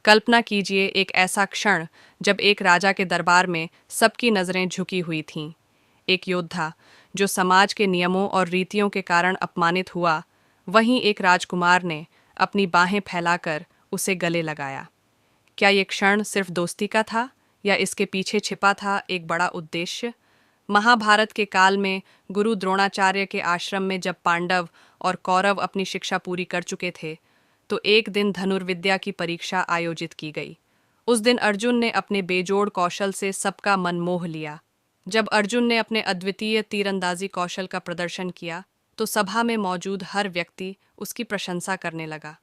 कल्पना कीजिए एक ऐसा क्षण जब एक राजा के दरबार में सबकी नज़रें झुकी हुई थीं। एक योद्धा जो समाज के नियमों और रीतियों के कारण अपमानित हुआ, वहीं एक राजकुमार ने अपनी बाहें फैलाकर उसे गले लगाया। क्या ये क्षण सिर्फ दोस्ती का था या इसके पीछे छिपा था एक बड़ा उद्देश्य? महाभारत के काल में गुरु द्रोणाचार्य के आश्रम में जब पांडव और कौरव अपनी शिक्षा पूरी कर चुके थे, तो एक दिन धनुर्विद्या की परीक्षा आयोजित की गई। उस दिन अर्जुन ने अपने बेजोड़ कौशल से सबका मन मोह लिया। जब अर्जुन ने अपने अद्वितीय तीरंदाजी कौशल का प्रदर्शन किया, तो सभा में मौजूद हर व्यक्ति उसकी प्रशंसा करने लगा।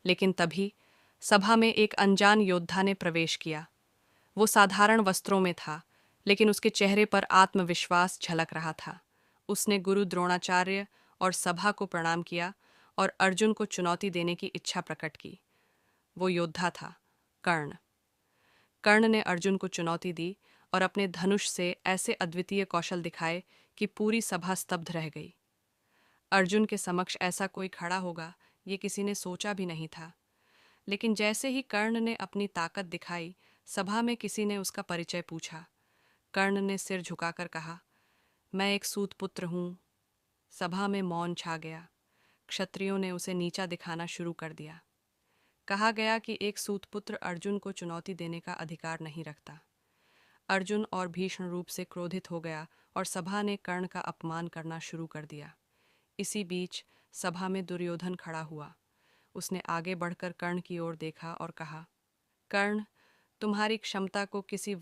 लेकिन तभी सभा में एक अनजान योद्धा ने प्रवेश किया। वो साधारण वस्त्रों में था, लेकिन उसके चेहरे पर आत्मविश्वास झलक रहा था। उसने गुरु द्रोणाचार्य और सभा को प्रणाम किया और अर्जुन को चुनौती देने की इच्छा प्रकट की। वो योद्धा था कर्ण। कर्ण ने अर्जुन को चुनौती दी और अपने धनुष से ऐसे अद्वितीय कौशल दिखाए कि पूरी सभा स्तब्ध रह गई। अर्जुन के समक्ष ऐसा कोई खड़ा होगा, ये किसी ने सोचा भी नहीं था। लेकिन जैसे ही कर्ण ने अपनी ताकत दिखाई, सभा में किसी ने उसका परिचय पूछा। कर्ण ने सिर झुकाकर कहा, मैं एक सूत पुत्र हूँ। सभा में मौन छा गया। क्षत्रियों ने उसे नीचा दिखाना शुरू कर दिया। कहा गया कि एक सूतपुत्र अर्जुन को चुनौती देने का अधिकार नहीं रखता। अर्जुन और भीषण रूप से क्रोधित हो गया और सभा ने कर्ण का अपमान करना शुरू कर दिया। इसी बीच सभा में दुर्योधन खड़ा हुआ। उसने आगे बढ़कर कर्ण की ओर देखा और कहा, कर्ण, तुम्हारी क्षमता को किसी